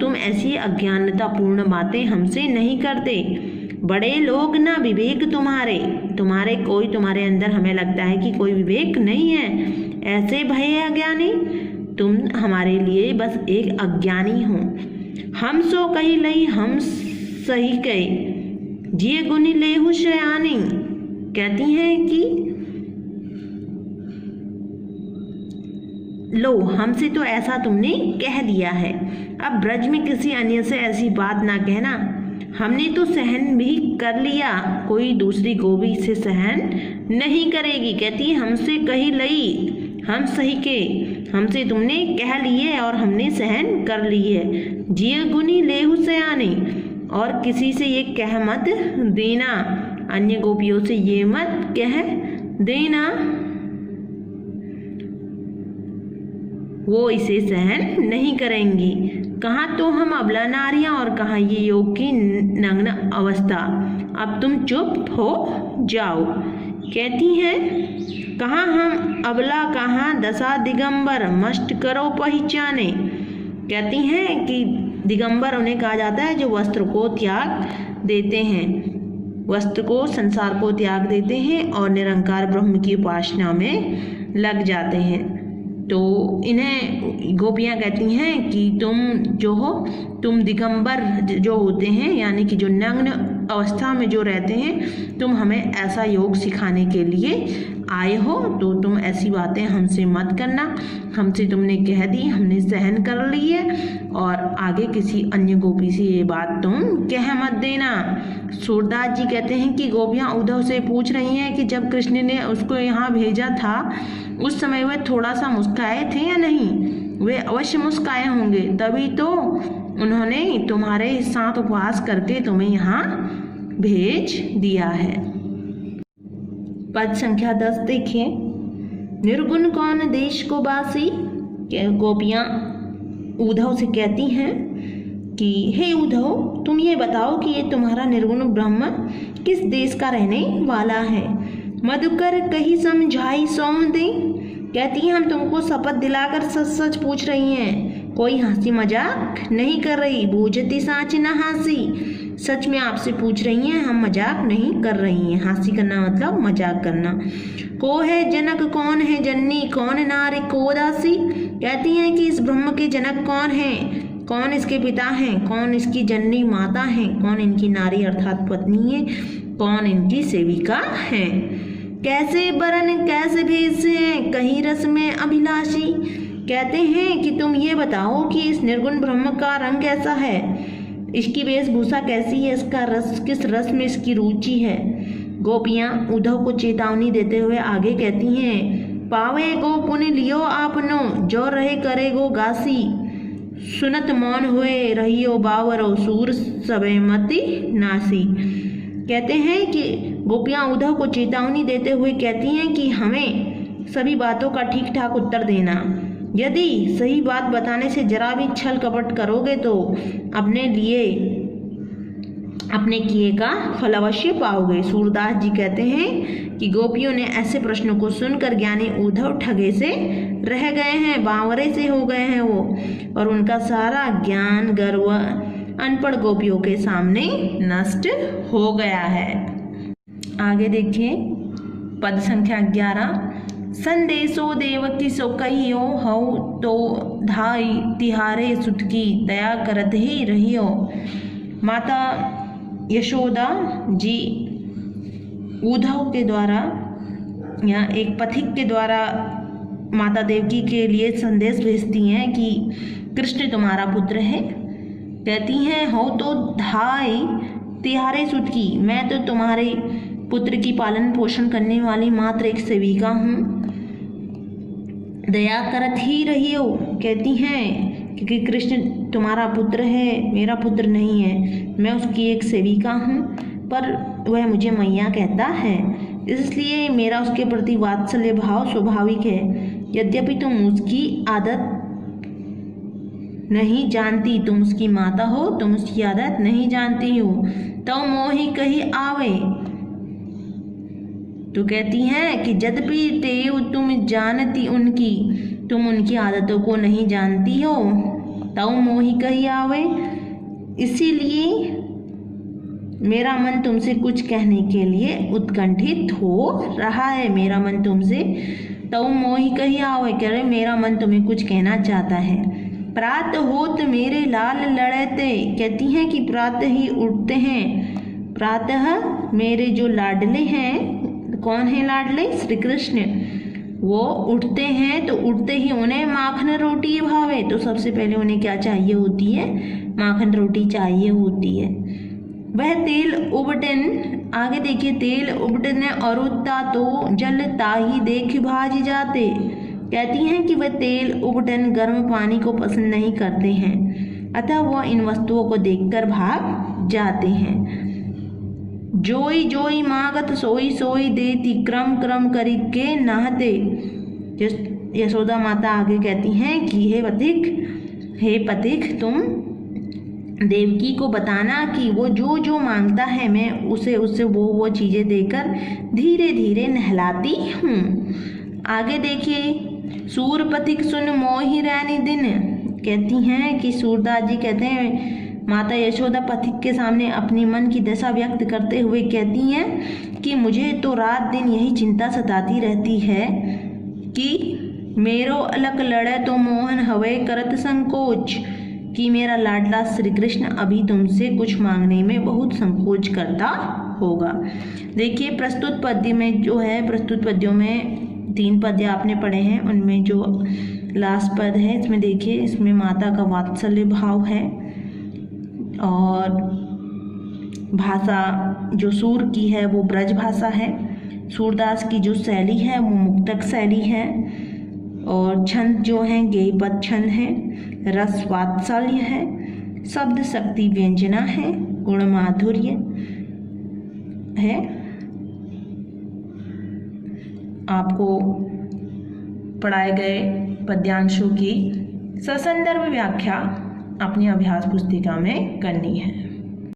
तुम ऐसी अज्ञानतापूर्ण बातें हमसे नहीं करते। बड़े लोग ना विवेक तुम्हारे कोई तुम्हारे अंदर हमें लगता है कि कोई विवेक नहीं है। ऐसे भय अज्ञानी, तुम हमारे लिए बस एक अज्ञानी हो। हम सो कही लई हम सही कहे, जिये गुनी लेहु शयानी। कहती हैं कि लो, हमसे तो ऐसा तुमने कह दिया है, अब ब्रज में किसी अन्य से ऐसी बात ना कहना। हमने तो सहन भी कर लिया, कोई दूसरी गोपी से सहन नहीं करेगी। कहती है हमसे कही लई हम सही के, हमसे तुमने कह लिए और हमने सहन कर ली है। जिये गुनी लेहु सयानी, और किसी से ये कह मत देना, अन्य गोपियों से ये मत कह देना, वो इसे सहन नहीं करेंगी। कहाँ तो हम अबला नारियां और कहाँ ये योग की नग्न अवस्था। अब तुम चुप हो जाओ। कहती हैं कहाँ हम अबला कहाँ दशा दिगंबर, मस्ट करो पहचाने। कहती हैं कि दिगंबर उन्हें कहा जाता है जो वस्त्र को त्याग देते हैं, वस्त्र को संसार को त्याग देते हैं और निरंकार ब्रह्म की उपासना में लग जाते हैं। तो इन्हें गोपियाँ कहती हैं कि तुम जो हो, तुम दिगंबर जो होते हैं, यानी कि जो नग्न अवस्था में जो रहते हैं, तुम हमें ऐसा योग सिखाने के लिए आए हो, तो तुम ऐसी बातें हमसे मत करना। हमसे तुमने कह दी, हमने सहन कर ली है, और आगे किसी अन्य गोपी से ये बात तुम कह मत देना। सूरदास जी कहते हैं कि गोपियाँ उद्धव से पूछ रही हैं कि जब कृष्ण ने उसको यहाँ भेजा था उस समय वे थोड़ा सा मुस्काए थे या नहीं। वे अवश्य मुस्काए होंगे, तभी तो उन्होंने तुम्हारे साथ उपवास करके तुम्हें यहाँ भेज दिया है। पद संख्या 10 देखिए। निर्गुण कौन देश को बासी। गोपियाँ उद्धव से कहती हैं कि हे उद्धव, तुम ये बताओ कि ये तुम्हारा निर्गुण ब्रह्म किस देश का रहने वाला है। मधुकर कही समझाई सौं दे। कहती हैं हम तुमको शपथ दिलाकर सच सच पूछ रही हैं, कोई हंसी मजाक नहीं कर रही। बूझती साच न हंसी, सच में आपसे पूछ रही हैं, हम मजाक नहीं कर रही हैं। हंसी करना मतलब मजाक करना। को है जनक कौन है जननी, कौन नारी को दासी। कहती हैं कि इस ब्रह्म के जनक कौन हैं, कौन इसके पिता हैं, कौन इसकी जननी माता हैं, कौन इनकी नारी अर्थात पत्नी है, कौन इनकी सेविका है। कैसे बरन कैसे भेष हैं, कहीं रस में अभिलाषी। कहते हैं कि तुम ये बताओ कि इस निर्गुण ब्रह्म का रंग कैसा है, इसकी वेशभूषा कैसी है, इसका रस किस रस में इसकी रुचि है। गोपियाँ उद्धव को चेतावनी देते हुए आगे कहती हैं, पावे गो पुण्य लियो आपनो, जो रहे करे गो गासी। सुनत मौन हुए रहियो बावरो, सूर सबे मति नासी। कहते हैं कि गोपियाँ उद्धव को चेतावनी देते हुए कहती हैं कि हमें सभी बातों का ठीक ठाक उत्तर देना। यदि सही बात बताने से जरा भी छल कपट करोगे तो अपने लिए अपने किए का फल अवश्य पाओगे। सूरदास जी कहते हैं कि गोपियों ने ऐसे प्रश्नों को सुनकर ज्ञानी उद्धव ठगे से रह गए हैं, बावरे से हो गए हैं वो, और उनका सारा ज्ञान गर्व अनपढ़ गोपियों के सामने नष्ट हो गया है। आगे देखिए पद संख्या 11। संदेशो देवकी सो कहियो, हऊ तो धाई तिहारे सुतकी, दया करत ही रहियो। माता यशोदा जी उद्धव के द्वारा या एक पथिक के द्वारा माता देवकी के लिए संदेश भेजती हैं कि कृष्ण तुम्हारा पुत्र है। कहती हैं हो तो धाई तिहारे सुतकी, मैं तो तुम्हारे पुत्र की पालन पोषण करने वाली मात्र एक सेविका हूँ। दया करत ही रहियो। कहती हैं क्योंकि कृष्ण तुम्हारा पुत्र है, मेरा पुत्र नहीं है, मैं उसकी एक सेविका हूँ, पर वह मुझे मैया कहता है, इसलिए मेरा उसके प्रति वात्सल्य भाव स्वाभाविक है। यद्यपि तुम उसकी आदत नहीं जानती, तुम उसकी माता हो, तुम उसकी आदत नहीं जानती हो, तो मोहि कही आवे। तो कहती हैं कि यद्यपि तेव तुम जानती उनकी, तुम उनकी आदतों को नहीं जानती हो, तऊ मोहि कही आवे, इसीलिए मेरा मन तुमसे कुछ कहने के लिए उत्कंठित हो रहा है। मेरा मन तुमसे, तऊ मोहि कही आवे, कह रहे मेरा मन तुम्हें कुछ कहना चाहता है। प्रात होत मेरे लाल लड़ते, कहती हैं कि प्रातः ही उठते हैं। प्रातः मेरे जो लाडले हैं, कौन है लाडले? श्री कृष्ण। वो उठते हैं तो उठते ही उन्हें माखन रोटी भावे, तो सबसे पहले उन्हें क्या चाहिए होती है? माखन रोटी चाहिए होती है। वह तेल उबटन, आगे देखिए, तेल उबटन अरुता तो जल ताही देख भाज जाते, कहती हैं कि वह तेल उबटन गर्म पानी को पसंद नहीं करते हैं, अतः वह इन वस्तुओं को देखकर भाग जाते हैं। जोई जोई मागत सोई सोई देती, क्रम क्रम करी के नहते। यशोदा माता आगे कहती हैं कि हे पथिक तुम देवकी को बताना कि वो जो जो मांगता है मैं उसे वो चीज़ें देकर धीरे धीरे नहलाती हूँ। आगे देखिए, सूर पथिक सुन मोहि रैनी दिन, कहती हैं कि सूरदास जी कहते हैं, माता यशोदा पथिक के सामने अपनी मन की दशा व्यक्त करते हुए कहती हैं कि मुझे तो रात दिन यही चिंता सताती रहती है कि मेरो अलक लड़े तो मोहन हवे करत संकोच, कि मेरा लाडला श्री कृष्ण अभी तुमसे कुछ मांगने में बहुत संकोच करता होगा। देखिए, प्रस्तुत पद्य में जो है, प्रस्तुत पद्यों में 3 पद्य आपने पढ़े हैं, उनमें जो लास्ट पद है इसमें देखिए, इसमें माता का वात्सल्य भाव है और भाषा जो सूर की है वो ब्रज भाषा है। सूरदास की जो शैली है वो मुक्तक शैली है और छंद जो है गेयपद छंद है, रस वात्सल्य है, शब्द शक्ति व्यंजना है, गुण माधुर्य है। आपको पढ़ाए गए पद्यांशों की ससंदर्भ व्याख्या अपनी अभ्यास पुस्तिका में करनी है।